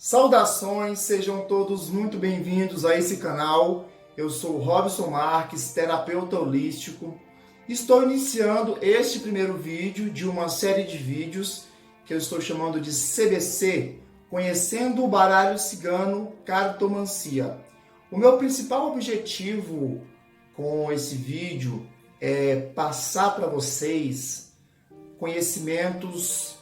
Saudações, sejam todos muito bem-vindos a esse canal. Eu sou Robson Marques, terapeuta holístico. Estou iniciando este primeiro vídeo de uma série de vídeos que eu estou chamando de CBC, Conhecendo o Baralho Cigano Cartomancia. O meu principal objetivo com esse vídeo é passar para vocês conhecimentos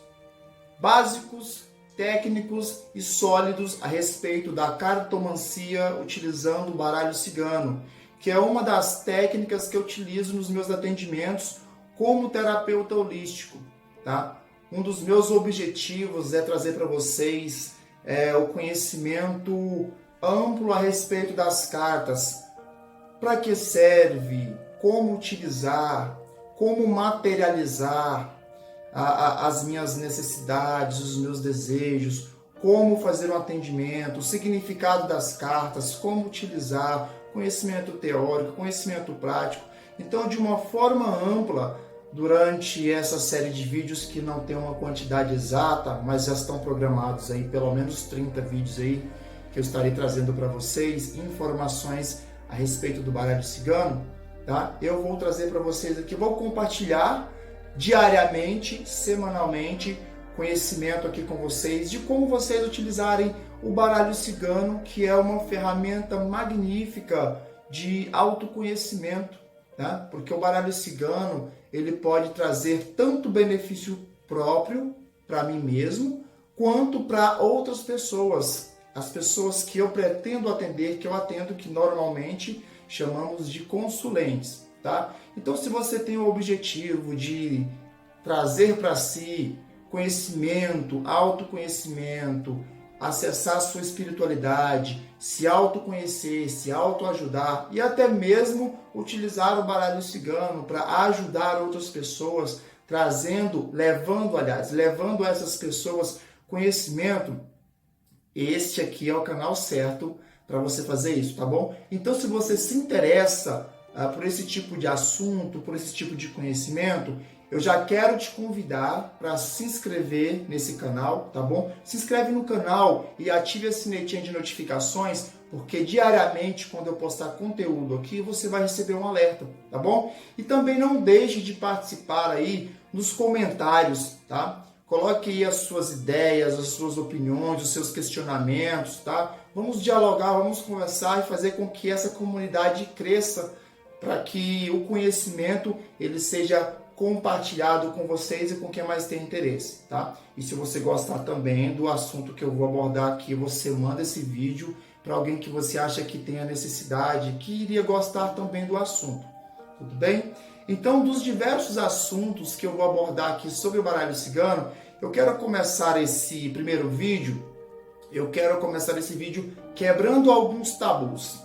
básicos, técnicos e sólidos a respeito da cartomancia utilizando o baralho cigano, que é uma das técnicas que eu utilizo nos meus atendimentos como terapeuta holístico, tá? Um dos meus objetivos é trazer para vocês o conhecimento amplo a respeito das cartas, para que serve, como utilizar, como materializar as minhas necessidades, os meus desejos, como fazer um atendimento, o significado das cartas, como utilizar, conhecimento teórico, conhecimento prático. Então, de uma forma ampla, durante essa série de vídeos que não tem uma quantidade exata, mas já estão programados aí pelo menos 30 vídeos aí que eu estarei trazendo para vocês, informações a respeito do baralho cigano, tá? Eu vou trazer para vocês aqui, vou compartilhar diariamente, semanalmente, conhecimento aqui com vocês de como vocês utilizarem o baralho cigano, que é uma ferramenta magnífica de autoconhecimento, tá? Porque o baralho cigano, ele pode trazer tanto benefício próprio para mim mesmo, quanto para outras pessoas, as pessoas que eu pretendo atender, que eu atendo, que normalmente chamamos de consulentes, tá? Então, se você tem o objetivo de trazer para si conhecimento, autoconhecimento, acessar a sua espiritualidade, se autoconhecer, se autoajudar e até mesmo utilizar o baralho cigano para ajudar outras pessoas, levando a essas pessoas conhecimento, este aqui é o canal certo para você fazer isso, tá bom? Então, se você se interessa por esse tipo de assunto, por esse tipo de conhecimento, eu já quero te convidar para se inscrever nesse canal, tá bom? Se inscreve no canal e ative a sinetinha de notificações, porque diariamente, quando eu postar conteúdo aqui, você vai receber um alerta, tá bom? E também não deixe de participar aí nos comentários, tá? Coloque aí as suas ideias, as suas opiniões, os seus questionamentos, tá? Vamos dialogar, vamos conversar e fazer com que essa comunidade cresça, para que o conhecimento ele seja compartilhado com vocês e com quem mais tem interesse, tá? E se você gostar também do assunto que eu vou abordar aqui, você manda esse vídeo para alguém que você acha que tenha necessidade, que iria gostar também do assunto, tudo bem? Então, dos diversos assuntos que eu vou abordar aqui sobre o baralho cigano, eu quero começar esse primeiro vídeo, quebrando alguns tabus.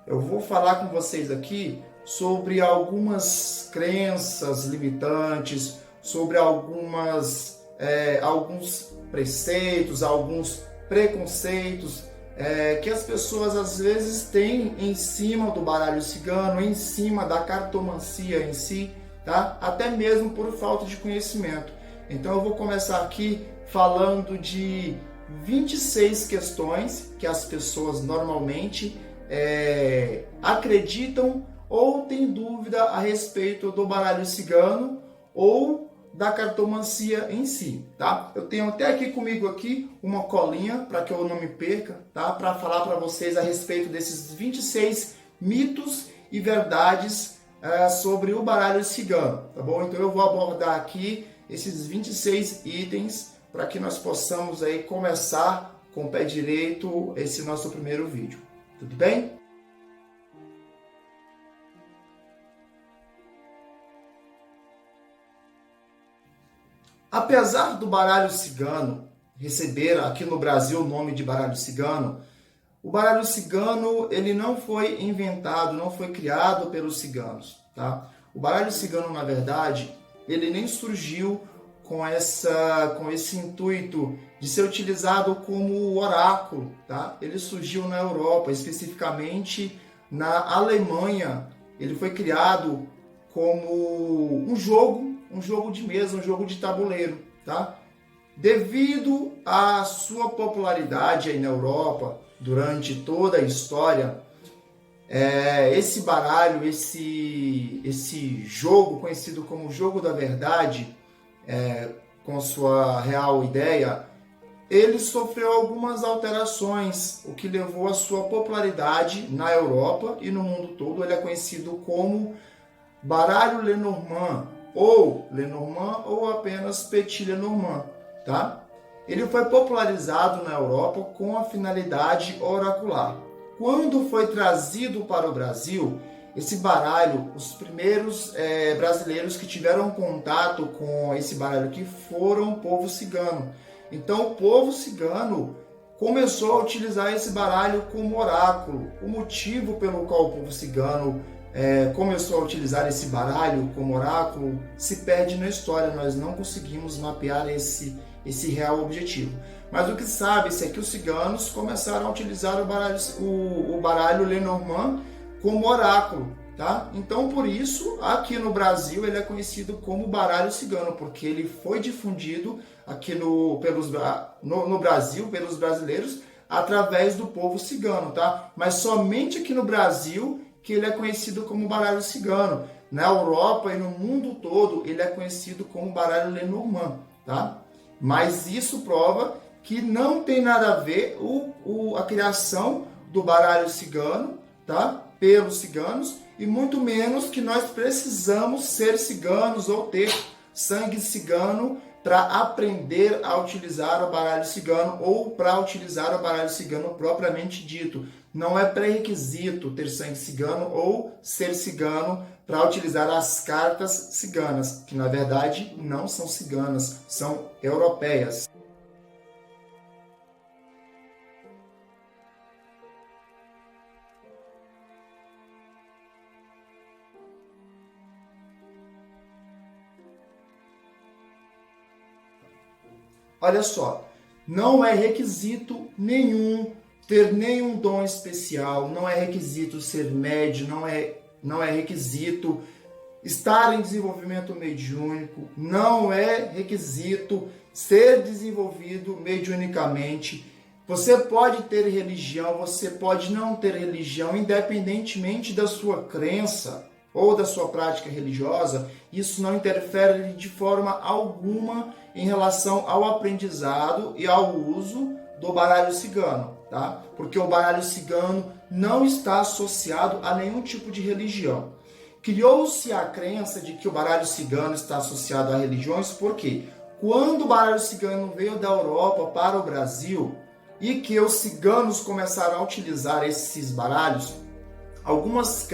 Eu vou falar com vocês aqui sobre algumas crenças limitantes, sobre alguns preceitos, alguns preconceitos que as pessoas às vezes têm em cima do baralho cigano, em cima da cartomancia em si, tá? Até mesmo por falta de conhecimento. Então eu vou começar aqui falando de 26 questões que as pessoas normalmente acreditam ou têm dúvida a respeito do baralho cigano ou da cartomancia em si, tá? Eu tenho até aqui comigo aqui uma colinha para que eu não me perca, tá? Para falar para vocês a respeito desses 26 mitos e verdades sobre o baralho cigano, tá bom? Então eu vou abordar aqui esses 26 itens para que nós possamos aí começar com o pé direito esse nosso primeiro vídeo. Tudo bem? Apesar do baralho cigano receber aqui no Brasil o nome de baralho cigano, o baralho cigano ele não foi inventado, não foi criado pelos ciganos, tá? O baralho cigano, na verdade, ele nem surgiu com esse intuito de ser utilizado como oráculo, tá? Ele surgiu na Europa, especificamente na Alemanha. Ele foi criado como um jogo de mesa, um jogo de tabuleiro, tá? Devido à sua popularidade aí na Europa durante toda a história, esse baralho, esse jogo conhecido como Jogo da Verdade, com sua real ideia, ele sofreu algumas alterações, o que levou à sua popularidade na Europa e no mundo todo. Ele é conhecido como baralho Lenormand ou apenas Petit Lenormand, tá? Ele foi popularizado na Europa com a finalidade oracular. Quando foi trazido para o Brasil, esse baralho, os primeiros brasileiros que tiveram contato com esse baralho aqui foram o povo cigano. Então o povo cigano começou a utilizar esse baralho como oráculo. O motivo pelo qual o povo cigano começou a utilizar esse baralho como oráculo se perde na história. Nós não conseguimos mapear esse real objetivo. Mas o que sabe-se é que os ciganos começaram a utilizar o baralho Lenormand como oráculo, tá? Então, por isso, aqui no Brasil, ele é conhecido como baralho cigano, porque ele foi difundido aqui no Brasil, pelos brasileiros, através do povo cigano, tá? Mas somente aqui no Brasil que ele é conhecido como baralho cigano. Na Europa e no mundo todo, ele é conhecido como baralho Lenormand, tá? Mas isso prova que não tem nada a ver a criação do baralho cigano, tá? Pelos ciganos, e muito menos que nós precisamos ser ciganos ou ter sangue cigano para aprender a utilizar o baralho cigano ou para utilizar o baralho cigano propriamente dito. Não é pré-requisito ter sangue cigano ou ser cigano para utilizar as cartas ciganas, que na verdade não são ciganas, são europeias. Olha só, não é requisito nenhum ter nenhum dom especial, não é requisito ser médio, não é requisito estar em desenvolvimento mediúnico, não é requisito ser desenvolvido mediunicamente. Você pode ter religião, você pode não ter religião, independentemente da sua crença ou da sua prática religiosa. Isso não interfere de forma alguma em relação ao aprendizado e ao uso do baralho cigano, tá? Porque o baralho cigano não está associado a nenhum tipo de religião. Criou-se a crença de que o baralho cigano está associado a religiões, porque quando o baralho cigano veio da Europa para o Brasil e que os ciganos começaram a utilizar esses baralhos, algumas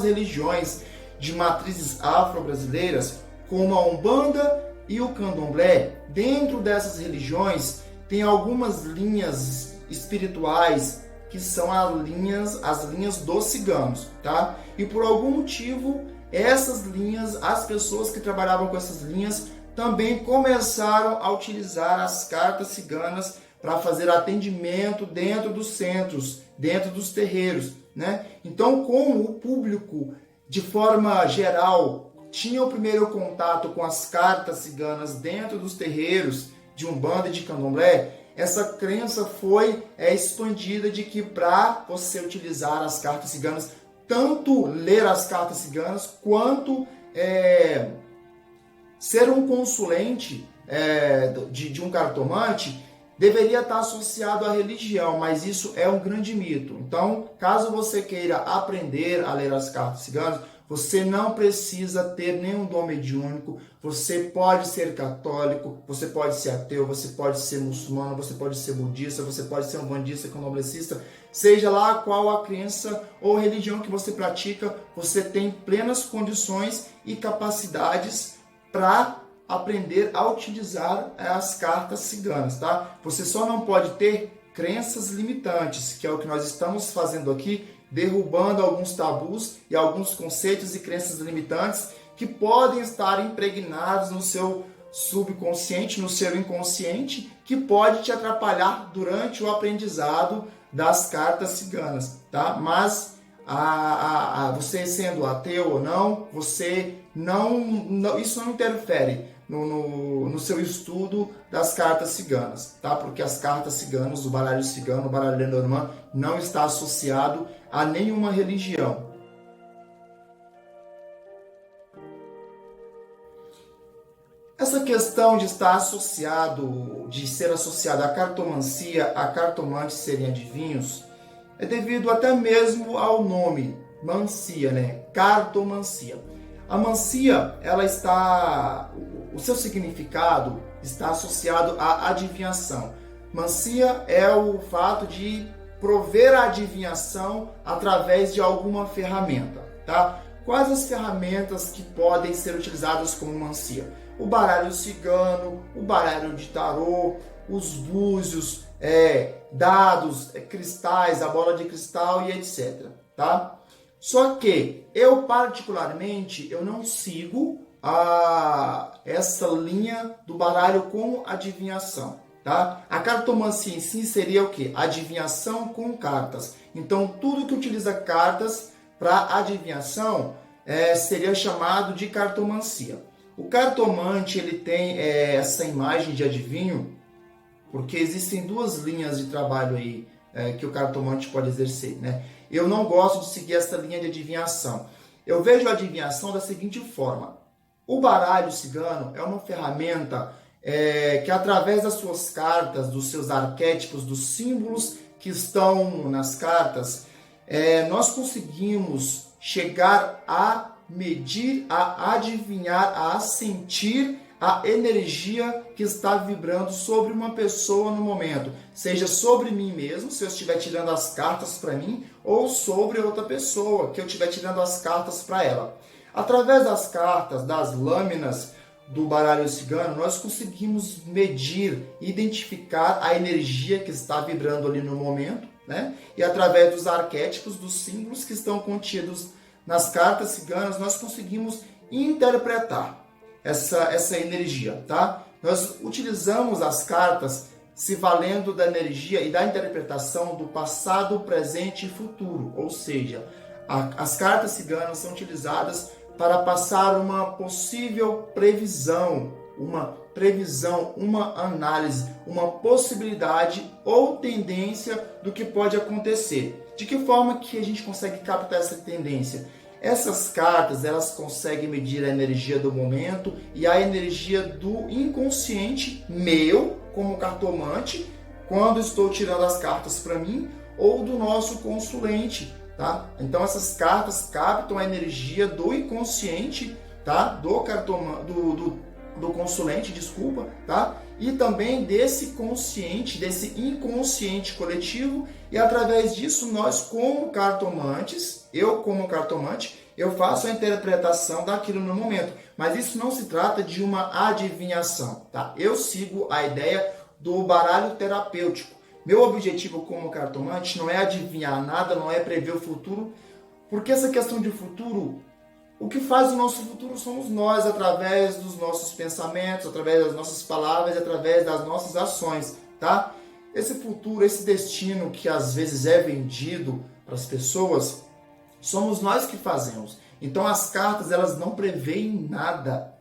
religiões de matrizes afro-brasileiras, como a Umbanda e o Candomblé, dentro dessas religiões tem algumas linhas espirituais que são as linhas dos ciganos, tá? E por algum motivo, essas linhas, as pessoas que trabalhavam com essas linhas também começaram a utilizar as cartas ciganas para fazer atendimento dentro dos centros, dentro dos terreiros, né? Então, como o público, de forma geral, tinha o primeiro contato com as cartas ciganas dentro dos terreiros de Umbanda e de Candomblé, essa crença foi expandida de que para você utilizar as cartas ciganas, tanto ler as cartas ciganas, quanto ser um consulente de um cartomante, deveria estar associado à religião, mas isso é um grande mito. Então, caso você queira aprender a ler as cartas ciganas, você não precisa ter nenhum dom mediúnico, você pode ser católico, você pode ser ateu, você pode ser muçulmano, você pode ser budista, você pode ser um bandista, candomblessista, seja lá qual a crença ou religião que você pratica, você tem plenas condições e capacidades para aprender a utilizar as cartas ciganas, tá? Você só não pode ter crenças limitantes, que é o que nós estamos fazendo aqui, derrubando alguns tabus e alguns conceitos e crenças limitantes que podem estar impregnados no seu subconsciente, no seu inconsciente, que pode te atrapalhar durante o aprendizado das cartas ciganas, tá? Mas você sendo ateu ou não, você não isso não interfere. no seu estudo das cartas ciganas, tá? Porque as cartas ciganas, o baralho cigano, o baralho Lenormand, não está associado a nenhuma religião. Essa questão de estar associado, de ser associado à cartomancia, a cartomantes serem adivinhos, é devido até mesmo ao nome, mancia, né? Cartomancia. A mancia, o seu significado está associado à adivinhação. Mancia é o fato de prover a adivinhação através de alguma ferramenta, tá? Quais as ferramentas que podem ser utilizadas como mancia? O baralho cigano, o baralho de tarô, os búzios, dados, cristais, a bola de cristal e etc, tá? Só que eu particularmente eu não sigo essa linha do baralho como adivinhação, tá? A cartomancia em si seria o quê? Adivinhação com cartas. Então tudo que utiliza cartas para adivinhação seria chamado de cartomancia. O cartomante ele tem essa imagem de adivinho porque existem duas linhas de trabalho aí que o cartomante pode exercer, né? Eu não gosto de seguir essa linha de adivinhação. Eu vejo a adivinhação da seguinte forma. O baralho cigano é uma ferramenta que através das suas cartas, dos seus arquétipos, dos símbolos que estão nas cartas, nós conseguimos chegar a medir, a adivinhar, a sentir a energia que está vibrando sobre uma pessoa no momento, seja sobre mim mesmo, se eu estiver tirando as cartas para mim, ou sobre outra pessoa, que eu estiver tirando as cartas para ela. Através das cartas, das lâminas do baralho cigano, nós conseguimos medir, identificar a energia que está vibrando ali no momento, né? E através dos arquétipos, dos símbolos que estão contidos nas cartas ciganas, nós conseguimos interpretar essa energia, tá? Nós utilizamos as cartas se valendo da energia e da interpretação do passado, presente e futuro, ou seja, as cartas ciganas são utilizadas para passar uma possível previsão, uma análise, uma possibilidade ou tendência do que pode acontecer. De que forma que a gente consegue captar essa tendência? Essas cartas, elas conseguem medir a energia do momento e a energia do inconsciente meu, como cartomante, quando estou tirando as cartas para mim, ou do nosso consulente, tá? Então essas cartas captam a energia do inconsciente, tá? Do consulente, desculpa, tá? E também desse consciente, desse inconsciente coletivo, e através disso nós como cartomantes, eu faço a interpretação daquilo no momento, mas isso não se trata de uma adivinhação, tá? Eu sigo a ideia do baralho terapêutico. Meu objetivo como cartomante não é adivinhar nada, não é prever o futuro, porque essa questão de futuro, o que faz o nosso futuro somos nós, através dos nossos pensamentos, através das nossas palavras, através das nossas ações, tá? Esse futuro, esse destino que às vezes é vendido para as pessoas, somos nós que fazemos. Então as cartas, elas não preveem nada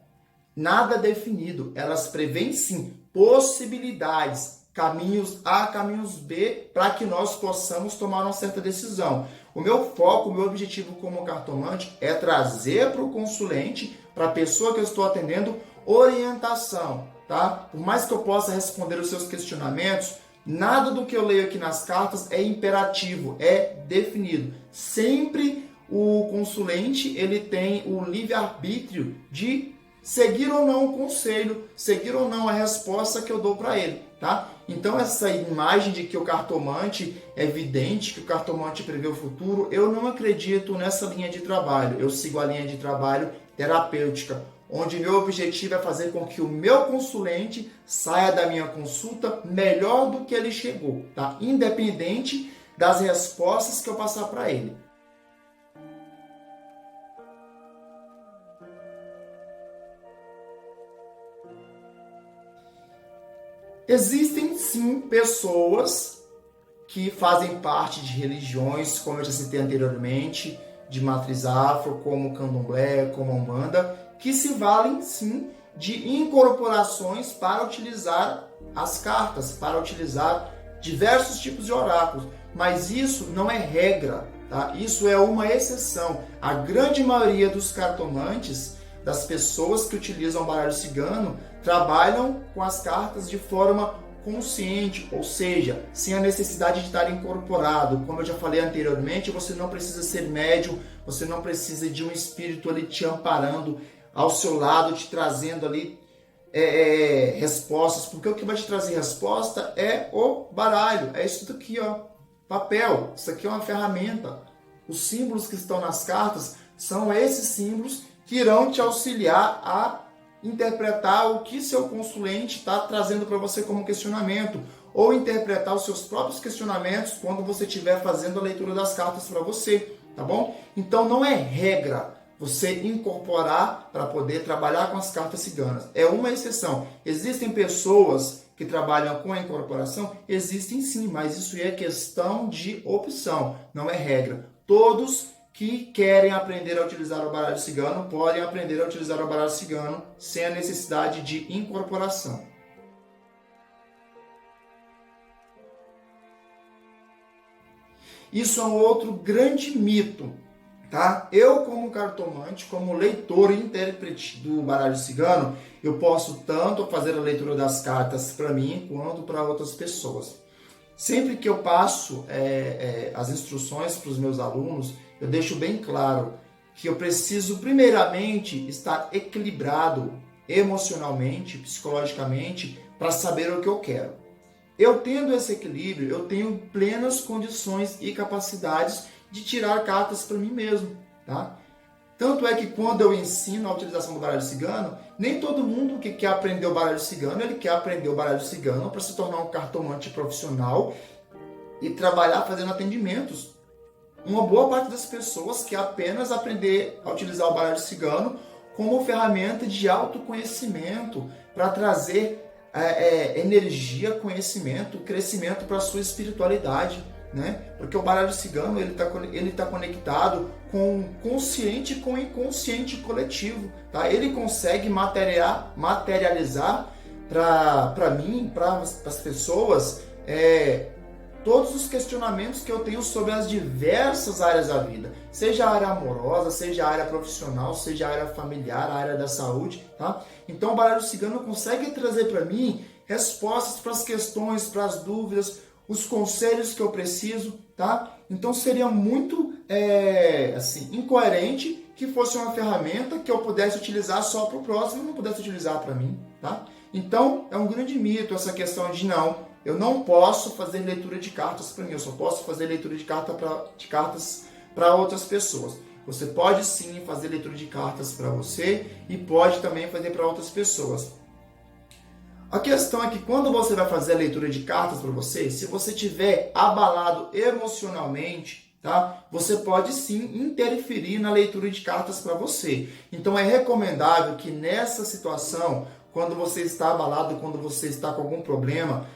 definido. Elas preveem sim possibilidades, caminhos A, caminhos B, para que nós possamos tomar uma certa decisão. O meu foco, o meu objetivo como cartomante é trazer para o consulente, para a pessoa que eu estou atendendo, orientação, tá? Por mais que eu possa responder os seus questionamentos, nada do que eu leio aqui nas cartas é imperativo, é definido. Sempre o consulente ele tem o livre-arbítrio de seguir ou não o conselho, seguir ou não a resposta que eu dou para ele, tá? Então essa imagem de que o cartomante é vidente, que o cartomante prevê o futuro, eu não acredito nessa linha de trabalho. Eu sigo a linha de trabalho terapêutica, onde meu objetivo é fazer com que o meu consulente saia da minha consulta melhor do que ele chegou, tá? Independente das respostas que eu passar para ele. Existem sim pessoas que fazem parte de religiões, como eu já citei anteriormente, de matriz afro, como o candomblé, como a umbanda, que se valem sim de incorporações para utilizar as cartas, para utilizar diversos tipos de oráculos. Mas isso não é regra, tá? Isso é uma exceção. A grande maioria dos cartomantes, das pessoas que utilizam o baralho cigano, trabalham com as cartas de forma consciente, ou seja, sem a necessidade de estar incorporado. Como eu já falei anteriormente, você não precisa ser médium, você não precisa de um espírito ali te amparando ao seu lado, te trazendo ali respostas, porque o que vai te trazer resposta é o baralho, é isso daqui, ó, papel. Isso aqui é uma ferramenta. Os símbolos que estão nas cartas são esses símbolos que irão te auxiliar a interpretar o que seu consulente está trazendo para você como questionamento, ou interpretar os seus próprios questionamentos quando você estiver fazendo a leitura das cartas para você, tá bom? Então não é regra você incorporar para poder trabalhar com as cartas ciganas. É uma exceção. Existem pessoas que trabalham com a incorporação? Existem sim, mas isso é questão de opção, não é regra. Todos que querem aprender a utilizar o baralho cigano podem aprender a utilizar o baralho cigano sem a necessidade de incorporação. Isso é um outro grande mito, tá? Eu, como cartomante, como leitor e intérprete do baralho cigano, eu posso tanto fazer a leitura das cartas para mim quanto para outras pessoas. Sempre que eu passo as instruções para os meus alunos, eu deixo bem claro que eu preciso, primeiramente, estar equilibrado emocionalmente, psicologicamente, para saber o que eu quero. Eu tendo esse equilíbrio, eu tenho plenas condições e capacidades de tirar cartas para mim mesmo, tá? Tanto é que quando eu ensino a utilização do baralho cigano, nem todo mundo que quer aprender o baralho cigano, ele quer aprender o baralho cigano para se tornar um cartomante profissional e trabalhar fazendo atendimentos. Uma boa parte das pessoas quer apenas aprender a utilizar o baralho cigano como ferramenta de autoconhecimento, para trazer energia, conhecimento, crescimento para a sua espiritualidade, né? Porque o baralho cigano ele tá conectado com o consciente e com o inconsciente coletivo, tá? Ele consegue materializar para mim, para as pessoas, todos os questionamentos que eu tenho sobre as diversas áreas da vida, seja a área amorosa, seja a área profissional, seja a área familiar, a área da saúde, tá? Então o baralho cigano consegue trazer para mim respostas para as questões, para as dúvidas, os conselhos que eu preciso, tá? Então seria muito incoerente que fosse uma ferramenta que eu pudesse utilizar só para o próximo e não pudesse utilizar para mim, tá? Então é um grande mito essa questão de eu não posso fazer leitura de cartas para mim, eu só posso fazer leitura de cartas para outras pessoas. Você pode sim fazer leitura de cartas para você e pode também fazer para outras pessoas. A questão é que quando você vai fazer a leitura de cartas para você, se você estiver abalado emocionalmente, tá? Você pode sim interferir na leitura de cartas para você. Então é recomendável que nessa situação, quando você está abalado, quando você está com algum problema,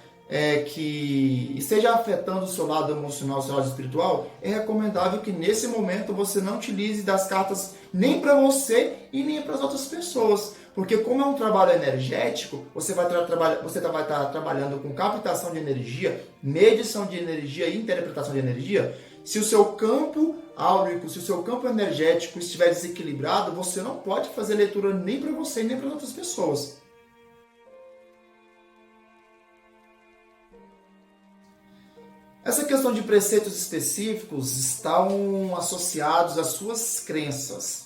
que esteja afetando o seu lado emocional, o seu lado espiritual, é recomendável que nesse momento você não utilize das cartas nem para você e nem para as outras pessoas. Porque como é um trabalho energético, você vai estar trabalhando com captação de energia, medição de energia e interpretação de energia. Se o seu campo áurico, se o seu campo energético estiver desequilibrado, você não pode fazer leitura nem para você nem para outras pessoas. Essa questão de preceitos específicos estão associados às suas crenças.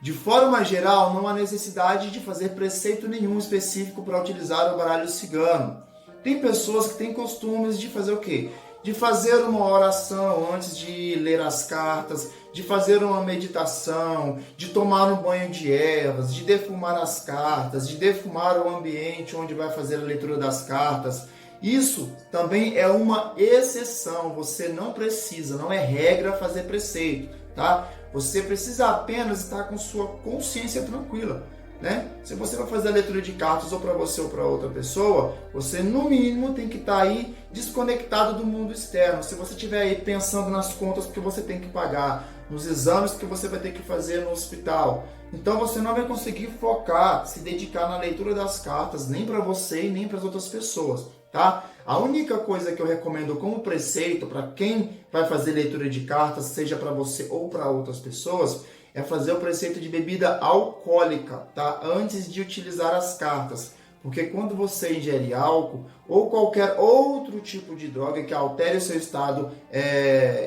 De forma geral, não há necessidade de fazer preceito nenhum específico para utilizar o baralho cigano. Tem pessoas que têm costumes de fazer o quê? De fazer uma oração antes de ler as cartas, de fazer uma meditação, de tomar um banho de ervas, de defumar as cartas, de defumar o ambiente onde vai fazer a leitura das cartas. Isso também é uma exceção, você não precisa, não é regra fazer preceito, tá? Você precisa apenas estar com sua consciência tranquila, né? Se você vai fazer a leitura de cartas ou para você ou para outra pessoa, você no mínimo tem que estar aí desconectado do mundo externo. Se você estiver aí pensando nas contas que você tem que pagar, nos exames que você vai ter que fazer no hospital, Então você não vai conseguir focar, se dedicar na leitura das cartas, nem para você e nem para as outras pessoas, tá? A única coisa que eu recomendo como preceito para quem vai fazer leitura de cartas, seja para você ou para outras pessoas, é fazer o preceito de bebida alcoólica, tá? Antes de utilizar as cartas. Porque quando você ingere álcool ou qualquer outro tipo de droga que altere o seu estado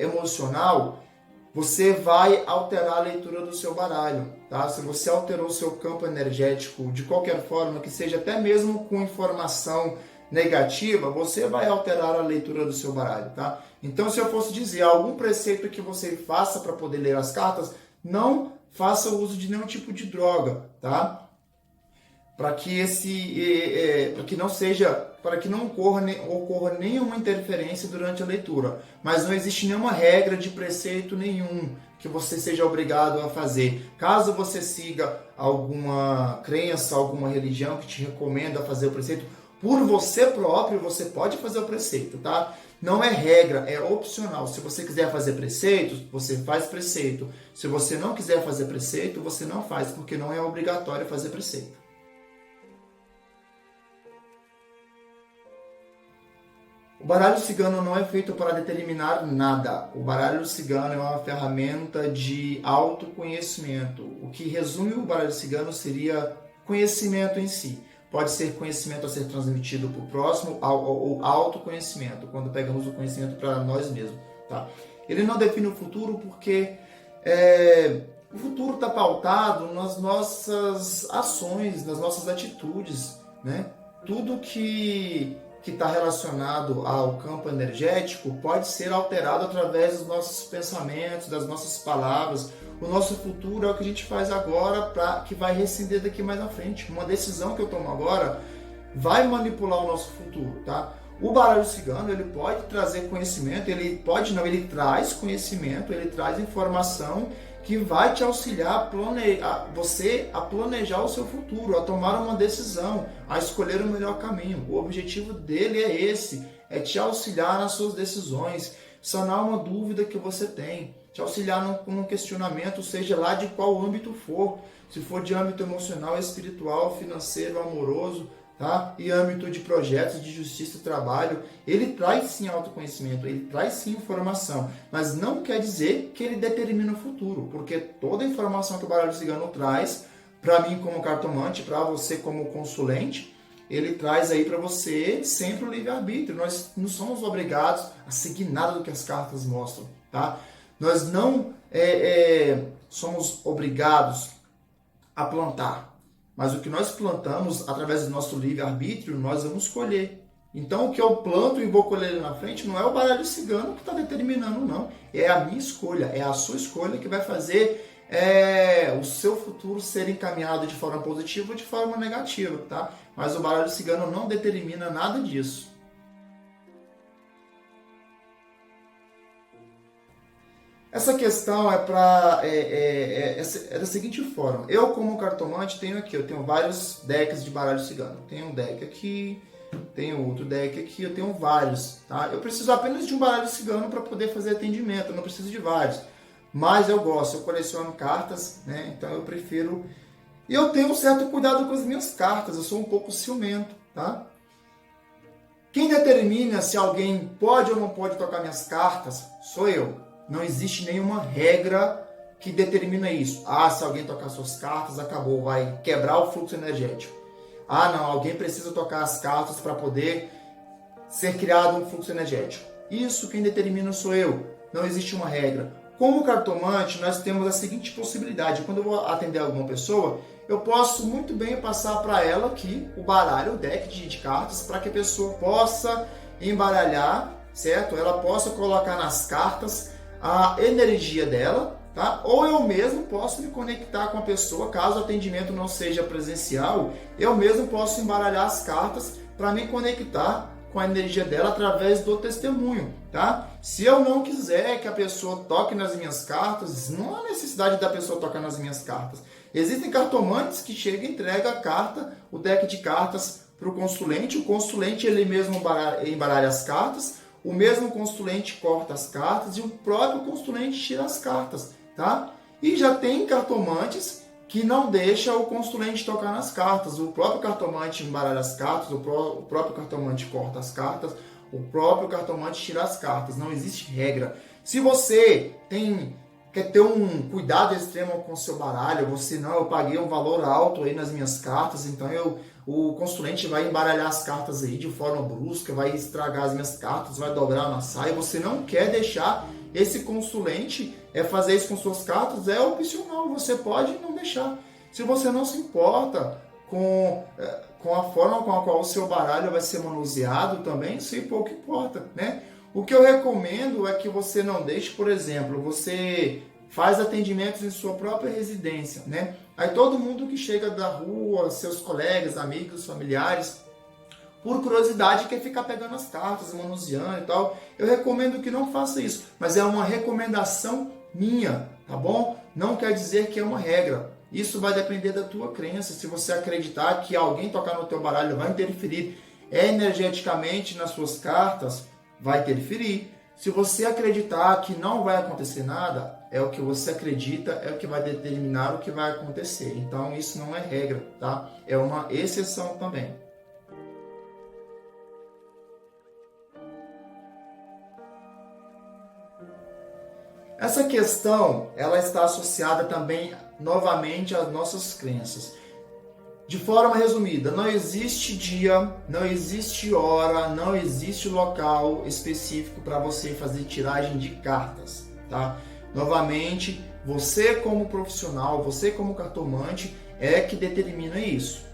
emocional, você vai alterar a leitura do seu baralho, tá? Se você alterou o seu campo energético de qualquer forma, que seja até mesmo com informação negativa, você vai alterar a leitura do seu baralho, tá? Então, se eu fosse dizer algum preceito que você faça para poder ler as cartas, não faça uso de nenhum tipo de droga, tá? Para que não ocorra nenhuma interferência durante a leitura. Mas não existe nenhuma regra de preceito nenhum que você seja obrigado a fazer. Caso você siga alguma crença, alguma religião que te recomenda fazer o preceito, por você próprio você pode fazer o preceito, tá? Não é regra, é opcional. Se você quiser fazer preceitos, você faz preceito. Se você não quiser fazer preceito, você não faz, porque não é obrigatório fazer preceito. O baralho cigano não é feito para determinar nada. O baralho cigano é uma ferramenta de autoconhecimento. O que resume o baralho cigano seria conhecimento em si. Pode ser conhecimento a ser transmitido para o próximo ou autoconhecimento, quando pegamos o conhecimento para nós mesmos. Tá? Ele não define o futuro porque o futuro está pautado nas nossas ações, nas nossas atitudes, né? Tudo que está relacionado ao campo energético pode ser alterado através dos nossos pensamentos, das nossas palavras. O nosso futuro é o que a gente faz agora, que vai rescindir daqui mais à frente. Uma decisão que eu tomo agora vai manipular o nosso futuro, tá? O baralho cigano, ele pode trazer conhecimento, ele traz conhecimento, ele traz informação que vai te auxiliar a planejar o seu futuro, a tomar uma decisão, a escolher o melhor caminho. O objetivo dele é esse, é te auxiliar nas suas decisões, sanar uma dúvida que você tem, te auxiliar num questionamento, seja lá de qual âmbito for, se for de âmbito emocional, espiritual, financeiro, amoroso, tá? E âmbito de projetos de justiça e trabalho. Ele traz sim autoconhecimento, ele traz sim informação, mas não quer dizer que ele determina o futuro, porque toda a informação que o baralho cigano traz, para mim como cartomante, para você como consulente, ele traz aí para você sempre o livre-arbítrio. Nós não somos obrigados a seguir nada do que as cartas mostram, tá? Nós não somos obrigados a plantar, mas o que nós plantamos através do nosso livre-arbítrio, nós vamos colher. Então, o que eu planto e vou colher ali na frente não é o baralho cigano que está determinando, não. É a minha escolha, é a sua escolha que vai fazer o seu futuro ser encaminhado de forma positiva ou de forma negativa, tá? Mas o baralho cigano não determina nada disso. Essa questão é da seguinte forma. Eu, como cartomante, eu tenho vários decks de baralho cigano. Tenho um deck aqui, tenho outro deck aqui, eu tenho vários. Tá? Eu preciso apenas de um baralho cigano para poder fazer atendimento, eu não preciso de vários. Mas eu gosto, eu coleciono cartas, né? Então eu prefiro... E eu tenho um certo cuidado com as minhas cartas, eu sou um pouco ciumento, tá? Quem determina se alguém pode ou não pode tocar minhas cartas sou eu. Não existe nenhuma regra que determina isso. Ah, se alguém tocar suas cartas, acabou, vai quebrar o fluxo energético. Ah, não, alguém precisa tocar as cartas para poder ser criado um fluxo energético. Isso quem determina sou eu. Não existe uma regra. Como cartomante, nós temos a seguinte possibilidade. Quando eu vou atender alguma pessoa, eu posso muito bem passar para ela aqui o baralho, o deck de cartas, para que a pessoa possa embaralhar, certo? Ela possa colocar nas cartas a energia dela, tá? Ou eu mesmo posso me conectar com a pessoa, caso o atendimento não seja presencial, eu mesmo posso embaralhar as cartas para me conectar com a energia dela através do testemunho, tá? Se eu não quiser que a pessoa toque nas minhas cartas, não há necessidade da pessoa tocar nas minhas cartas. Existem cartomantes que chegam e entregam a carta, o deck de cartas para o consulente ele mesmo embaralha as cartas, o mesmo consulente corta as cartas e o próprio consulente tira as cartas, tá? E já tem cartomantes que não deixa o consulente tocar nas cartas. O próprio cartomante embaralha as cartas, o próprio cartomante corta as cartas, o próprio cartomante tira as cartas. Não existe regra. Se você quer ter um cuidado extremo com o seu baralho, eu paguei um valor alto aí nas minhas cartas, então o consulente vai embaralhar as cartas aí de forma brusca, vai estragar as minhas cartas, vai dobrar, amassar, e você não quer deixar esse consulente fazer isso com suas cartas, é opcional, você pode não deixar. Se você não se importa com a forma com a qual o seu baralho vai ser manuseado também, isso aí pouco importa, né? O que eu recomendo é que você não deixe, por exemplo, você faz atendimentos em sua própria residência, né? Aí todo mundo que chega da rua, seus colegas, amigos, familiares, por curiosidade quer ficar pegando as cartas, manuseando e tal. Eu recomendo que não faça isso, mas é uma recomendação minha, tá bom? Não quer dizer que é uma regra. Isso vai depender da tua crença. Se você acreditar que alguém tocar no teu baralho vai interferir energeticamente nas suas cartas, vai interferir. Se você acreditar que não vai acontecer nada, é o que você acredita, é o que vai determinar o que vai acontecer. Então isso não é regra, tá? É uma exceção também. Essa questão, ela está associada também, novamente, às nossas crenças. De forma resumida, não existe dia, não existe hora, não existe local específico para você fazer tiragem de cartas, tá? Novamente, você como profissional, você como cartomante, é que determina isso.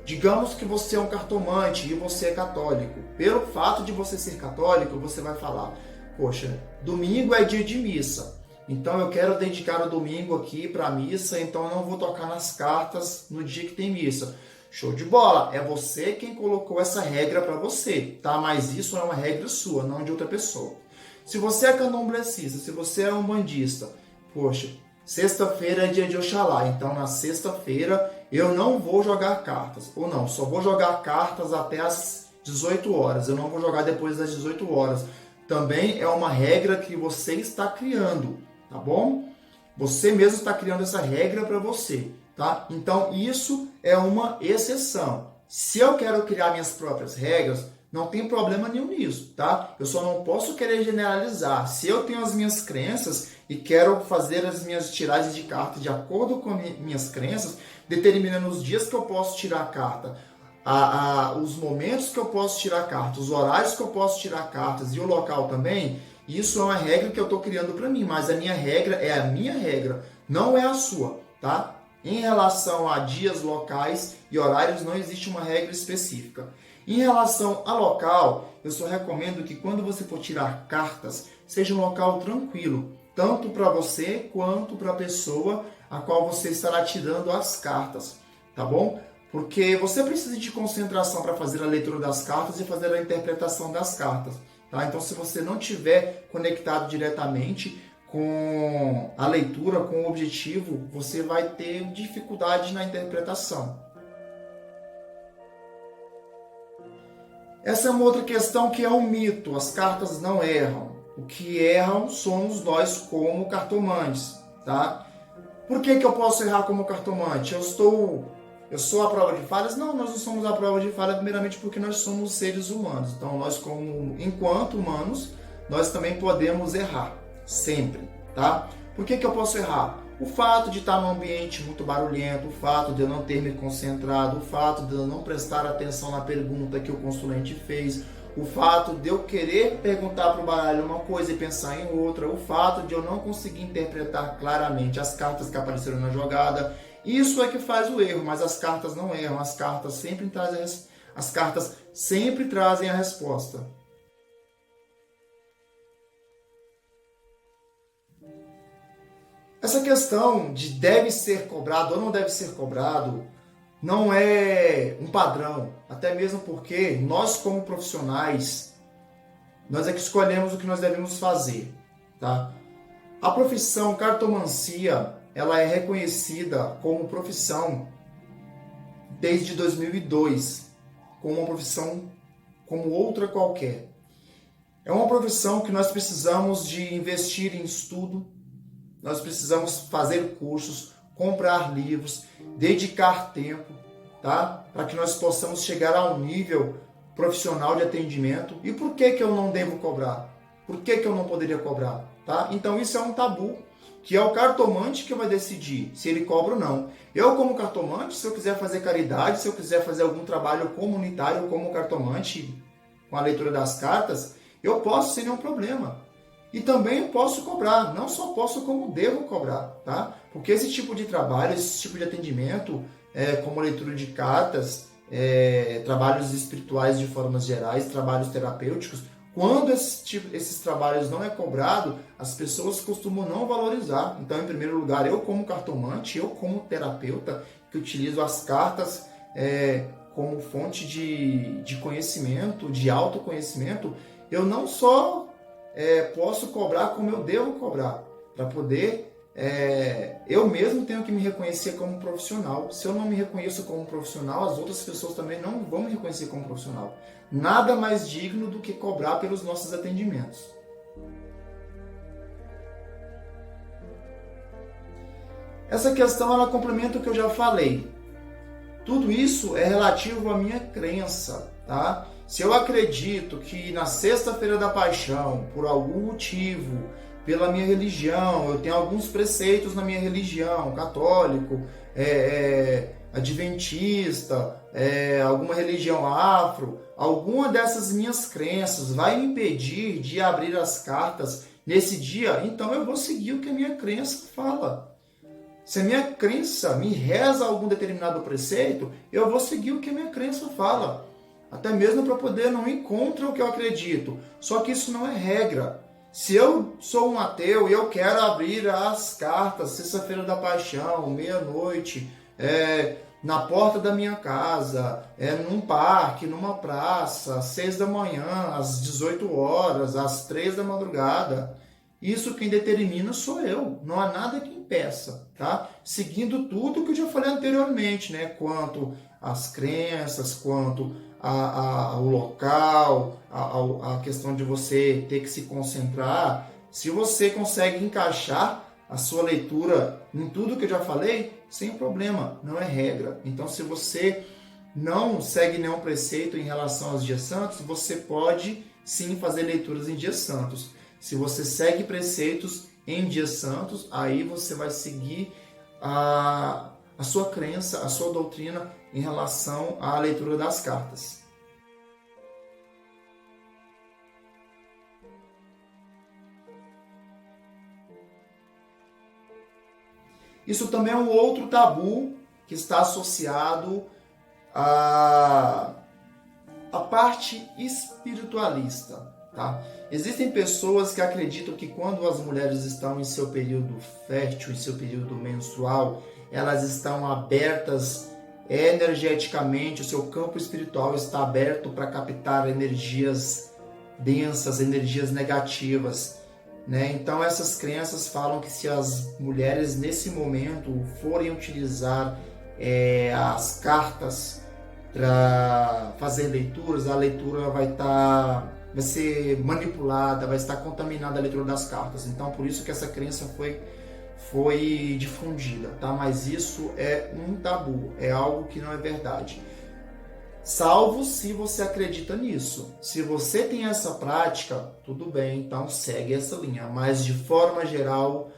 Digamos que você é um cartomante e você é católico. Pelo fato de você ser católico, você vai falar: poxa, domingo é dia de missa, então eu quero dedicar o domingo aqui para a missa, então eu não vou tocar nas cartas no dia que tem missa. Show de bola! É você quem colocou essa regra para você, tá? Mas isso é uma regra sua, não de outra pessoa. Se você é candomblessista, se você é umbandista, poxa, sexta-feira é dia de Oxalá, então na sexta-feira eu não vou jogar cartas. Ou não, só vou jogar cartas até as 18 horas, eu não vou jogar depois das 18 horas. Também é uma regra que você está criando, tá bom? Você mesmo está criando essa regra para você, tá? Então isso é uma exceção. Se eu quero criar minhas próprias regras, não tem problema nenhum nisso, tá? Eu só não posso querer generalizar. Se eu tenho as minhas crenças e quero fazer as minhas tiragens de carta de acordo com minhas crenças, determinando os dias que eu posso tirar a carta, os momentos que eu posso tirar cartas, os horários que eu posso tirar cartas e o local também, isso é uma regra que eu estou criando para mim, mas a minha regra é a minha regra, não é a sua, tá? Em relação a dias, locais e horários, não existe uma regra específica. Em relação a local, eu só recomendo que quando você for tirar cartas, seja um local tranquilo, tanto para você quanto para a pessoa a qual você estará tirando as cartas, tá bom? Porque você precisa de concentração para fazer a leitura das cartas e fazer a interpretação das cartas, tá? Então, se você não estiver conectado diretamente com a leitura, com o objetivo, você vai ter dificuldade na interpretação. Essa é uma outra questão que é um mito. As cartas não erram. O que erram somos nós como cartomantes, tá? Por que eu posso errar como cartomante? Eu sou a prova de falhas? Não, nós não somos a prova de falha, primeiramente porque nós somos seres humanos. Então, nós, enquanto humanos, nós também podemos errar, sempre, tá? Por que eu posso errar? O fato de estar num ambiente muito barulhento, o fato de eu não ter me concentrado, o fato de eu não prestar atenção na pergunta que o consulente fez, o fato de eu querer perguntar para o baralho uma coisa e pensar em outra, o fato de eu não conseguir interpretar claramente as cartas que apareceram na jogada. Isso é que faz o erro, mas as cartas não erram, as cartas sempre trazem a resposta. Essa questão de deve ser cobrado ou não deve ser cobrado não é um padrão, até mesmo porque nós como profissionais, nós é que escolhemos o que nós devemos fazer, tá? A profissão cartomancia, ela é reconhecida como profissão desde 2002, como uma profissão como outra qualquer. É uma profissão que nós precisamos de investir em estudo, nós precisamos fazer cursos, comprar livros, dedicar tempo, tá? Para que nós possamos chegar a um nível profissional de atendimento. E por que eu não devo cobrar? Por que eu não poderia cobrar? Tá? Então isso é um tabu, que é o cartomante que vai decidir se ele cobra ou não. Eu, como cartomante, se eu quiser fazer caridade, se eu quiser fazer algum trabalho comunitário como cartomante, com a leitura das cartas, eu posso sem nenhum problema. E também eu posso cobrar, não só posso, como devo cobrar, tá? Porque esse tipo de trabalho, esse tipo de atendimento, como leitura de cartas, trabalhos espirituais de formas gerais, trabalhos terapêuticos, quando esses trabalhos não é cobrado, as pessoas costumam não valorizar. Então, em primeiro lugar, eu como cartomante, eu como terapeuta, que utilizo as cartas como fonte de conhecimento, de autoconhecimento, eu não só posso cobrar como eu devo cobrar, para poder... eu mesmo tenho que me reconhecer como profissional. Se eu não me reconheço como profissional, as outras pessoas também não vão me reconhecer como profissional. Nada mais digno do que cobrar pelos nossos atendimentos. Essa questão ela complementa o que eu já falei. Tudo isso é relativo à minha crença, tá? Se eu acredito que na Sexta-feira da Paixão, por algum motivo, pela minha religião, eu tenho alguns preceitos na minha religião, católico, adventista, alguma religião afro, alguma dessas minhas crenças vai me impedir de abrir as cartas nesse dia, então eu vou seguir o que a minha crença fala. Se a minha crença me reza algum determinado preceito, eu vou seguir o que a minha crença fala. Até mesmo para poder não ir contra o que eu acredito. Só que isso não é regra. Se eu sou um ateu e eu quero abrir as cartas, Sexta-feira da Paixão, meia-noite, na porta da minha casa, num parque, numa praça, às 6 da manhã, às 18 horas, às 3 da madrugada, isso quem determina sou eu. Não há nada que impeça, tá? Seguindo tudo que eu já falei anteriormente, né? Quanto às crenças, quanto ao local, a questão de você ter que se concentrar. Se você consegue encaixar a sua leitura em tudo que eu já falei, sem problema, não é regra. Então, se você não segue nenhum preceito em relação aos dias santos, você pode sim fazer leituras em dias santos. Se você segue preceitos em dias santos, aí você vai seguir a sua crença, a sua doutrina em relação à leitura das cartas. Isso também é um outro tabu que está associado à parte espiritualista. Tá? Existem pessoas que acreditam que quando as mulheres estão em seu período fértil, em seu período menstrual, elas estão abertas energeticamente, o seu campo espiritual está aberto para captar energias densas, energias negativas. Né? Então essas crenças falam que se as mulheres nesse momento forem utilizar as cartas para fazer leituras, a leitura vai ser manipulada, vai estar contaminada a leitura das cartas. Então por isso que essa crença foi difundida, tá? Mas isso é um tabu, é algo que não é verdade. Salvo se você acredita nisso. Se você tem essa prática, tudo bem, então segue essa linha. Mas de forma geral,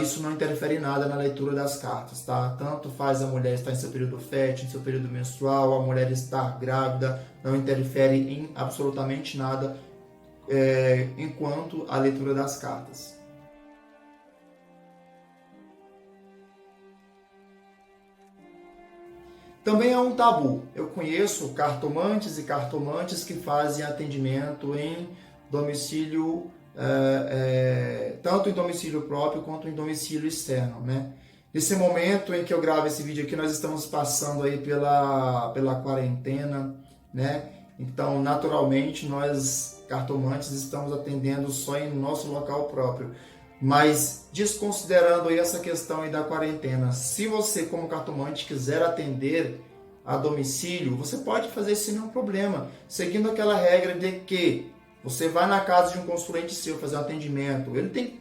isso não interfere em nada na leitura das cartas, tá? Tanto faz a mulher estar em seu período fértil, em seu período menstrual, a mulher estar grávida, não interfere em absolutamente nada enquanto a leitura das cartas. Também é um tabu. Eu conheço cartomantes e cartomantes que fazem atendimento em domicílio, tanto em domicílio próprio quanto em domicílio externo, né? Nesse momento em que eu gravo esse vídeo aqui, nós estamos passando aí pela quarentena, né? Então, naturalmente, nós cartomantes estamos atendendo só em nosso local próprio. Mas desconsiderando aí essa questão aí da quarentena, se você como cartomante quiser atender a domicílio, você pode fazer sem nenhum problema, seguindo aquela regra de que Você vai na casa de um consulente seu fazer um atendimento, ele tem que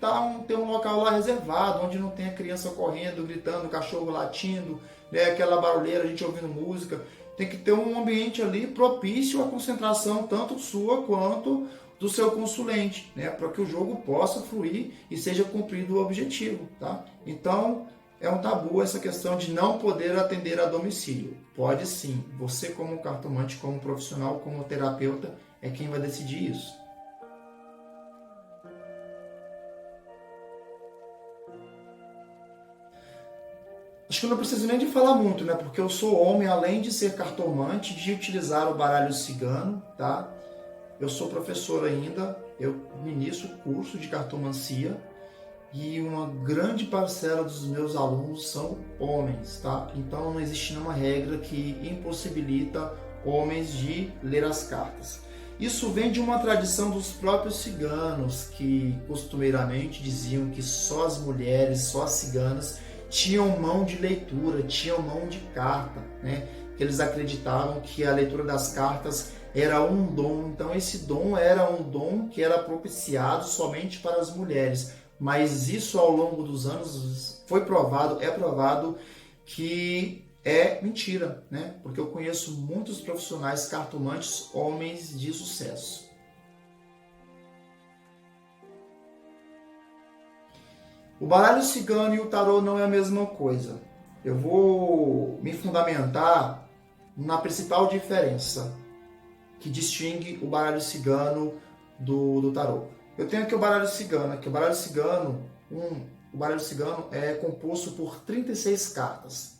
ter um local lá reservado, onde não tem a criança correndo, gritando, o cachorro latindo, né, aquela barulheira, a gente ouvindo música. Tem que ter um ambiente ali propício à concentração, tanto sua quanto do seu consulente, né, para que o jogo possa fluir e seja cumprido o objetivo. Tá? Então, é um tabu essa questão de não poder atender a domicílio. Pode sim, você como cartomante, como profissional, como terapeuta, é quem vai decidir isso. Acho que eu não preciso nem de falar muito, né? Porque eu sou homem, além de ser cartomante, de utilizar o baralho cigano, tá? Eu sou professor ainda, eu ministro curso de cartomancia e uma grande parcela dos meus alunos são homens, tá? Então não existe nenhuma regra que impossibilita homens de ler as cartas. Isso vem de uma tradição dos próprios ciganos, que costumeiramente diziam que só as mulheres, só as ciganas, tinham mão de leitura, tinham mão de carta, né? Que eles acreditavam que a leitura das cartas era um dom, então esse dom era um dom que era propiciado somente para as mulheres. Mas isso ao longo dos anos é provado que é mentira, né? Porque eu conheço muitos profissionais cartomantes, homens de sucesso. O baralho cigano e o tarô não é a mesma coisa. Eu vou me fundamentar na principal diferença que distingue o baralho cigano do tarô. Eu tenho aqui o baralho cigano. O baralho cigano é composto por 36 cartas.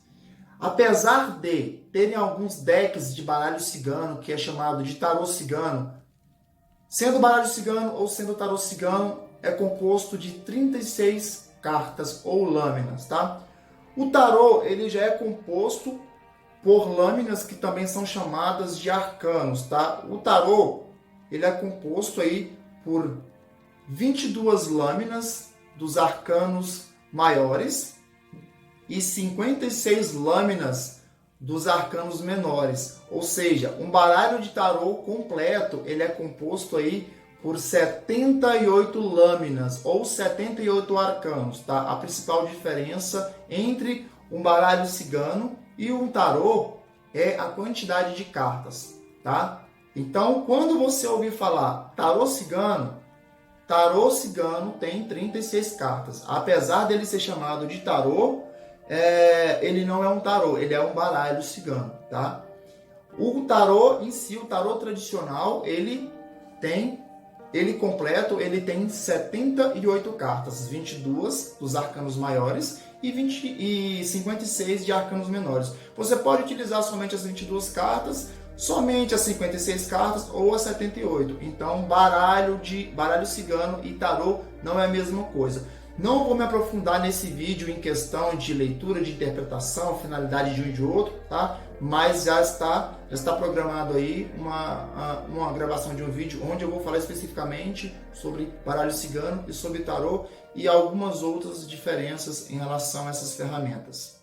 Apesar de terem alguns decks de baralho cigano, que é chamado de tarô cigano, sendo baralho cigano ou sendo tarô cigano, é composto de 36 cartas ou lâminas, tá? O tarô, ele já é composto por lâminas que também são chamadas de arcanos, tá? O tarô, ele é composto aí por 22 lâminas dos arcanos maiores e 56 lâminas dos arcanos menores. Ou seja, um baralho de tarô completo, ele é composto aí por 78 lâminas ou 78 arcanos, tá? A principal diferença entre um baralho cigano e um tarô é a quantidade de cartas, tá? Então, quando você ouvir falar tarô cigano tem 36 cartas. Apesar dele ser chamado de tarô, ele não é um tarô, ele é um baralho cigano, tá? O tarô em si, o tarô tradicional, ele completo, ele tem 78 cartas, 22 dos arcanos maiores e 56 de arcanos menores. Você pode utilizar somente as 22 cartas, somente as 56 cartas ou as 78. Então, baralho cigano e tarô não é a mesma coisa. Não vou me aprofundar nesse vídeo em questão de leitura, de interpretação, finalidade de um e de outro, tá? Mas já está programado aí uma gravação de um vídeo onde eu vou falar especificamente sobre baralho cigano e sobre tarô e algumas outras diferenças em relação a essas ferramentas.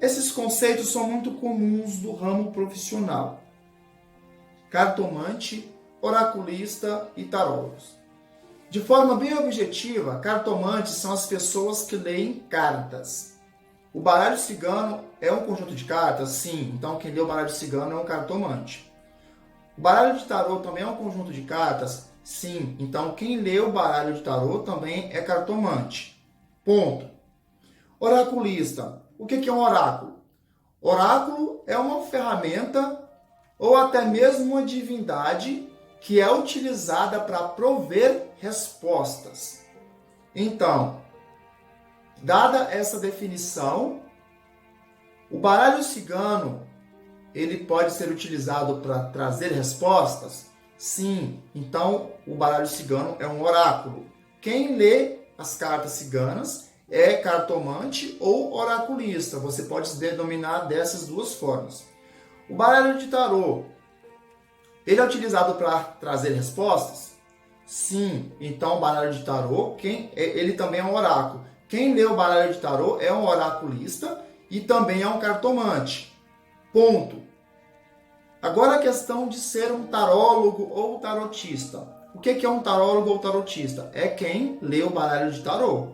Esses conceitos são muito comuns do ramo profissional: cartomante, oraculista e tarólogos. De forma bem objetiva, cartomantes são as pessoas que leem cartas. O baralho cigano é um conjunto de cartas? Sim, então quem lê o baralho cigano é um cartomante. O baralho de tarô também é um conjunto de cartas? Sim, então quem lê o baralho de tarô também é cartomante. Ponto. Oraculista. O que é um oráculo? Oráculo é uma ferramenta ou até mesmo uma divindade que é utilizada para prover respostas. Então, dada essa definição, o baralho cigano, ele pode ser utilizado para trazer respostas? Sim, então o baralho cigano é um oráculo. Quem lê as cartas ciganas é cartomante ou oraculista. Você pode se denominar dessas duas formas. O baralho de tarô, ele é utilizado para trazer respostas? Sim, então o baralho de tarô, ele também é um oráculo. Quem lê o baralho de tarô é um oraculista e também é um cartomante. Ponto. Agora a questão de ser um tarólogo ou tarotista. O que é um tarólogo ou tarotista? É quem lê o baralho de tarô.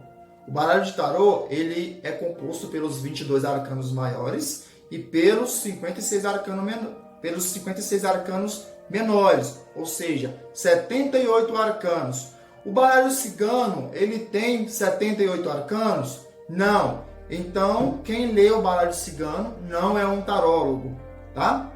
O baralho de tarô, ele é composto pelos 22 arcanos maiores e pelos 56 arcanos menores, ou seja, 78 arcanos. O baralho cigano, ele tem 78 arcanos? Não. Então, quem lê o baralho cigano não é um tarólogo, tá?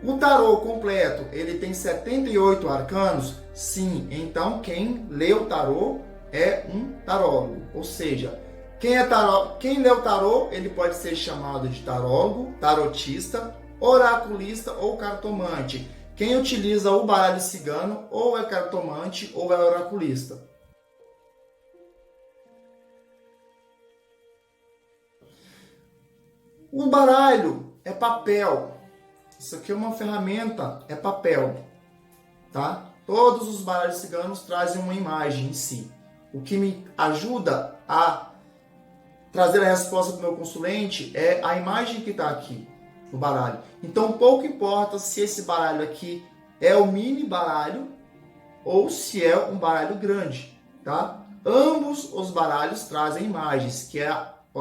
O tarô completo, ele tem 78 arcanos? Sim. Então, quem lê o tarô é um tarólogo. Ou seja, quem lê o tarô, ele pode ser chamado de tarólogo, tarotista, oraculista ou cartomante. Quem utiliza o baralho cigano ou é cartomante ou é oraculista. O baralho é papel. Isso aqui é uma ferramenta, é papel, tá? Todos os baralhos ciganos trazem uma imagem em si. O que me ajuda a trazer a resposta para o meu consulente é a imagem que está aqui no baralho. Então, pouco importa se esse baralho aqui é o mini baralho ou se é um baralho grande, tá? Ambos os baralhos trazem imagens,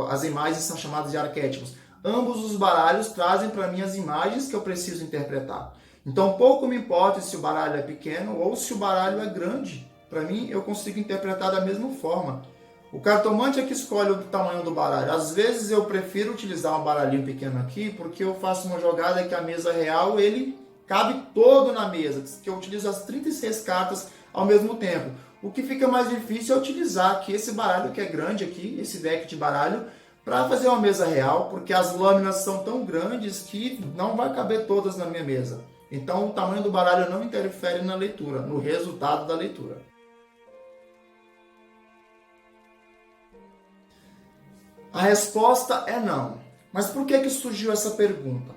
as imagens são chamadas de arquétipos. Ambos os baralhos trazem para mim as imagens que eu preciso interpretar. Então, pouco me importa se o baralho é pequeno ou se o baralho é grande. Para mim, eu consigo interpretar da mesma forma. O cartomante é que escolhe o tamanho do baralho. Às vezes eu prefiro utilizar um baralhinho pequeno aqui, porque eu faço uma jogada que a mesa real, ele cabe todo na mesa, que eu utilizo as 36 cartas ao mesmo tempo. O que fica mais difícil é utilizar aqui esse baralho que é grande aqui, esse deck de baralho, para fazer uma mesa real, porque as lâminas são tão grandes que não vai caber todas na minha mesa. Então o tamanho do baralho não interfere na leitura, no resultado da leitura. A resposta é não. Mas por que surgiu essa pergunta?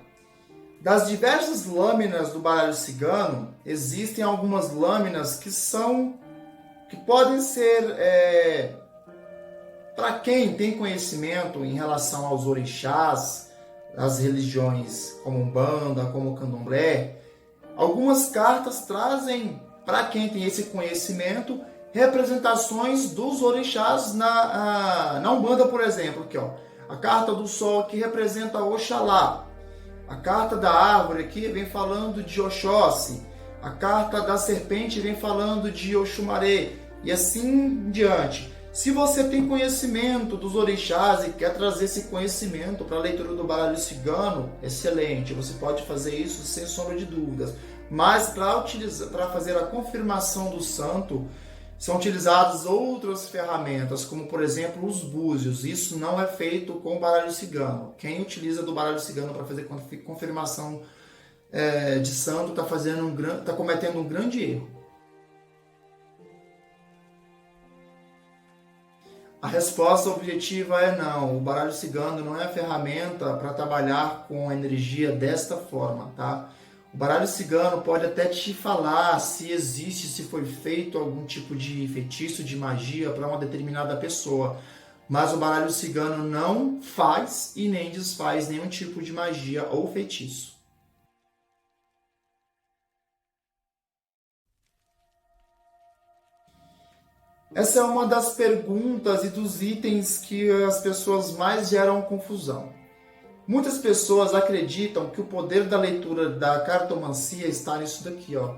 Das diversas lâminas do baralho cigano, existem algumas lâminas que podem ser, para quem tem conhecimento em relação aos orixás, as religiões como Umbanda, como Candomblé, algumas cartas trazem, para quem tem esse conhecimento, representações dos orixás na Umbanda, por exemplo. Aqui, ó, a carta do Sol que representa Oxalá. A carta da árvore aqui vem falando de Oxóssi. A carta da serpente vem falando de Oxumaré. E assim em diante. Se você tem conhecimento dos orixás e quer trazer esse conhecimento para a leitura do baralho cigano, excelente. Você pode fazer isso sem sombra de dúvidas. Mas para fazer a confirmação do santo, são utilizadas outras ferramentas, como por exemplo os búzios. Isso não é feito com o baralho cigano. Quem utiliza do baralho cigano para fazer confirmação de santo está cometendo um grande erro. A resposta objetiva é não. O baralho cigano não é a ferramenta para trabalhar com a energia desta forma, tá? O baralho cigano pode até te falar se existe, se foi feito algum tipo de feitiço, de magia para uma determinada pessoa. Mas o baralho cigano não faz e nem desfaz nenhum tipo de magia ou feitiço. Essa é uma das perguntas e dos itens que as pessoas mais geram confusão. Muitas pessoas acreditam que o poder da leitura da cartomancia está nisso daqui, ó,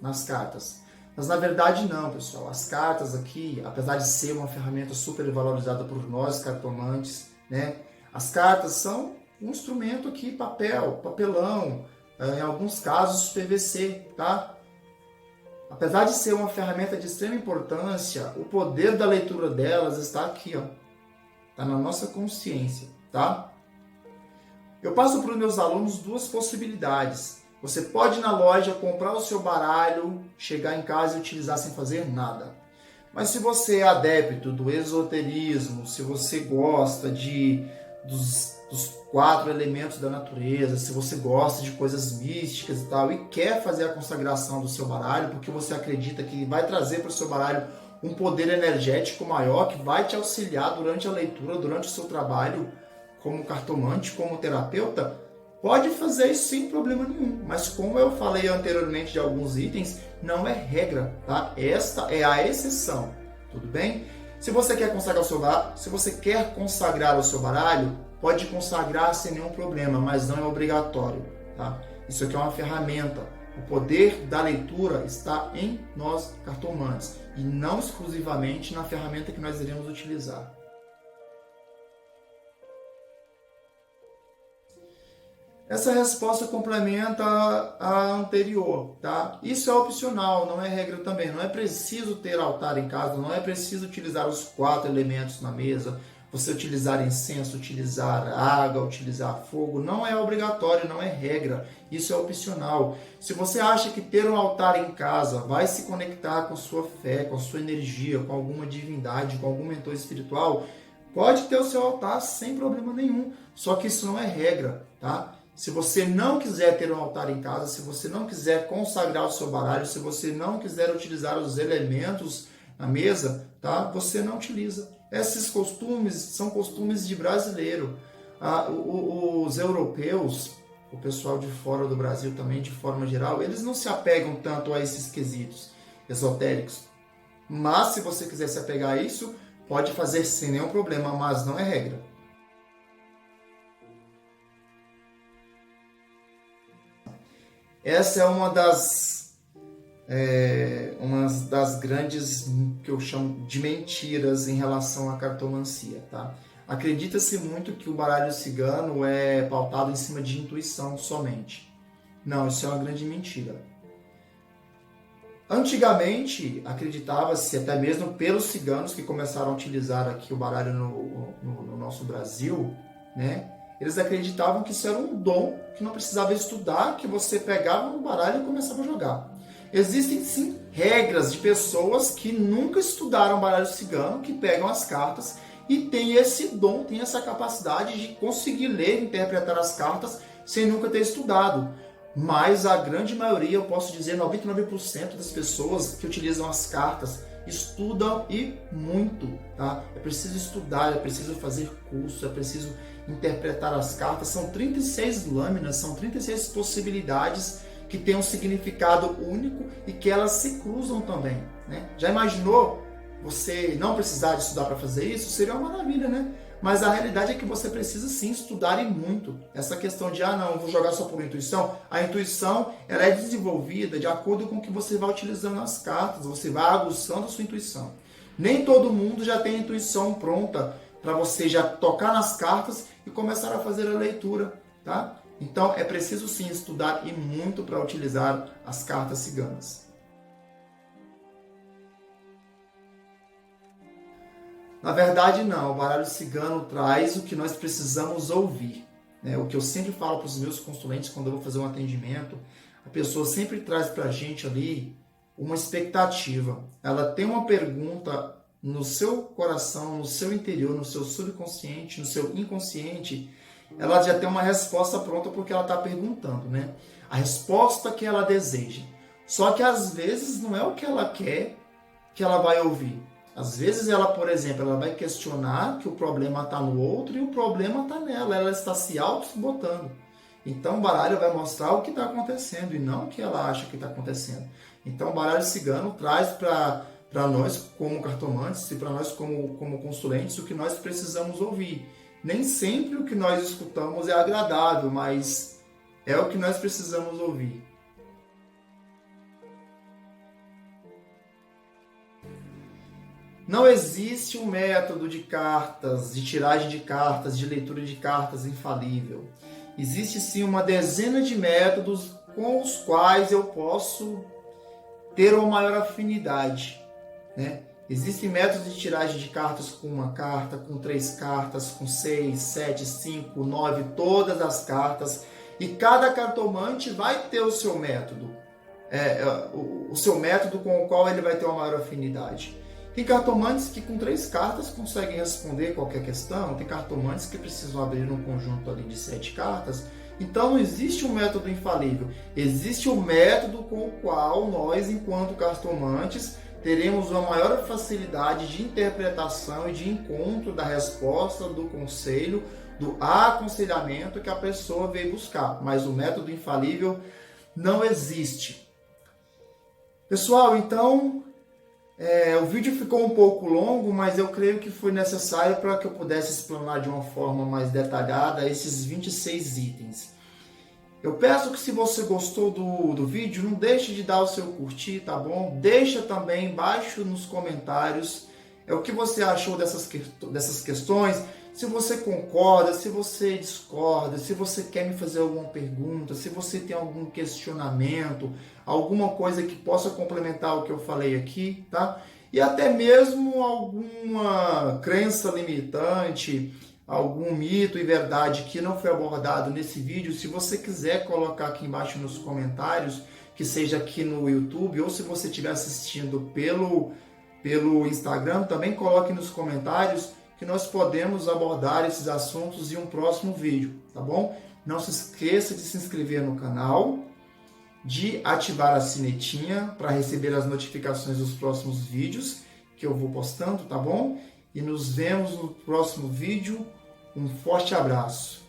nas cartas. Mas na verdade não, pessoal. As cartas aqui, apesar de ser uma ferramenta super valorizada por nós cartomantes, né? As cartas são um instrumento aqui, papelão, em alguns casos PVC, tá? Apesar de ser uma ferramenta de extrema importância, o poder da leitura delas está aqui, ó. Está na nossa consciência, tá? Eu passo para os meus alunos duas possibilidades. Você pode ir na loja, comprar o seu baralho, chegar em casa e utilizar sem fazer nada. Mas se você é adepto do esoterismo, se você gosta dos 4 elementos da natureza, se você gosta de coisas místicas e tal, e quer fazer a consagração do seu baralho, porque você acredita que vai trazer para o seu baralho um poder energético maior, que vai te auxiliar durante a leitura, durante o seu trabalho, como cartomante, como terapeuta, pode fazer isso sem problema nenhum. Mas como eu falei anteriormente de alguns itens, não é regra, tá? Esta é a exceção, tudo bem? Se você quer consagrar o seu baralho, pode consagrar sem nenhum problema, mas não é obrigatório, tá? Isso aqui é uma ferramenta. O poder da leitura está em nós cartomantes e não exclusivamente na ferramenta que nós iremos utilizar. Essa resposta complementa a anterior, tá? Isso é opcional, não é regra também. Não é preciso ter altar em casa, não é preciso utilizar os 4 elementos na mesa, você utilizar incenso, utilizar água, utilizar fogo, não é obrigatório, não é regra. Isso é opcional. Se você acha que ter um altar em casa vai se conectar com sua fé, com sua energia, com alguma divindade, com algum mentor espiritual, pode ter o seu altar sem problema nenhum. Só que isso não é regra, tá? Se você não quiser ter um altar em casa, se você não quiser consagrar o seu baralho, se você não quiser utilizar os elementos na mesa, tá? Você não utiliza. Esses costumes são costumes de brasileiro. Os europeus, o pessoal de fora do Brasil também, de forma geral, eles não se apegam tanto a esses quesitos esotéricos. Mas se você quiser se apegar a isso, pode fazer sem nenhum problema, mas não é regra. Essa é uma das grandes, que eu chamo de mentiras em relação à cartomancia, tá? Acredita-se muito que o baralho cigano é pautado em cima de intuição somente. Não, isso é uma grande mentira. Antigamente, acreditava-se, até mesmo pelos ciganos que começaram a utilizar aqui o baralho no nosso Brasil, né? Eles acreditavam que isso era um dom, que não precisava estudar, que você pegava no baralho e começava a jogar. Existem sim regras de pessoas que nunca estudaram baralho cigano, que pegam as cartas e tem esse dom, tem essa capacidade de conseguir ler e interpretar as cartas sem nunca ter estudado. Mas a grande maioria, eu posso dizer 99% das pessoas que utilizam as cartas estudam e muito, tá? É preciso estudar, é preciso fazer curso, é preciso interpretar as cartas. São 36 lâminas, são 36 possibilidades que têm um significado único e que elas se cruzam também, né? Já imaginou você não precisar de estudar para fazer isso? Seria uma maravilha, né? Mas a realidade é que você precisa sim estudar e muito. Essa questão de, não, vou jogar só por intuição. A intuição, ela é desenvolvida de acordo com o que você vai utilizando as cartas. Você vai aguçando a sua intuição. Nem todo mundo já tem a intuição pronta para você já tocar nas cartas e começar a fazer a leitura, tá? Então, é preciso sim estudar e muito para utilizar as cartas ciganas. Na verdade, não. O baralho cigano traz o que nós precisamos ouvir, né? O que eu sempre falo para os meus consulentes quando eu vou fazer um atendimento, a pessoa sempre traz para a gente ali uma expectativa. Ela tem uma pergunta no seu coração, no seu interior, no seu subconsciente, no seu inconsciente. Ela já tem uma resposta pronta porque ela está perguntando, né? A resposta que ela deseja. Só que às vezes não é o que ela quer que ela vai ouvir. Às vezes ela, por exemplo, ela vai questionar que o problema está no outro e o problema está nela. Ela está se auto-sabotando. Então o baralho vai mostrar o que está acontecendo e não o que ela acha que está acontecendo. Então o baralho cigano traz para nós como cartomantes e para nós como consulentes o que nós precisamos ouvir. Nem sempre o que nós escutamos é agradável, mas é o que nós precisamos ouvir. Não existe um método de cartas, de tiragem de cartas, de leitura de cartas infalível. Existe sim uma dezena de métodos com os quais eu posso ter uma maior afinidade, né? Existem métodos de tiragem de cartas com uma carta, com 3 cartas, com 6, 7, 5, 9, todas as cartas. E cada cartomante vai ter o seu método. O seu método com o qual ele vai ter uma maior afinidade. Tem cartomantes que com 3 cartas conseguem responder qualquer questão. Tem cartomantes que precisam abrir um conjunto ali de 7 cartas. Então não existe um método infalível. Existe um método com o qual nós, enquanto cartomantes, teremos uma maior facilidade de interpretação e de encontro da resposta, do conselho do aconselhamento que a pessoa veio buscar, mas o método infalível não existe. Pessoal, então, o vídeo ficou um pouco longo, mas eu creio que foi necessário para que eu pudesse explanar de uma forma mais detalhada esses 26 itens. Eu peço que, se você gostou do vídeo, não deixe de dar o seu curtir, tá bom? Deixa também embaixo nos comentários o que você achou dessas questões, se você concorda, se você discorda, se você quer me fazer alguma pergunta, se você tem algum questionamento, alguma coisa que possa complementar o que eu falei aqui, tá? E até mesmo alguma crença limitante, algum mito e verdade que não foi abordado nesse vídeo, se você quiser colocar aqui embaixo nos comentários, que seja aqui no YouTube, ou se você estiver assistindo pelo Instagram, também coloque nos comentários que nós podemos abordar esses assuntos em um próximo vídeo, tá bom? Não se esqueça de se inscrever no canal, de ativar a sinetinha para receber as notificações dos próximos vídeos que eu vou postando, tá bom? E nos vemos no próximo vídeo. Um forte abraço.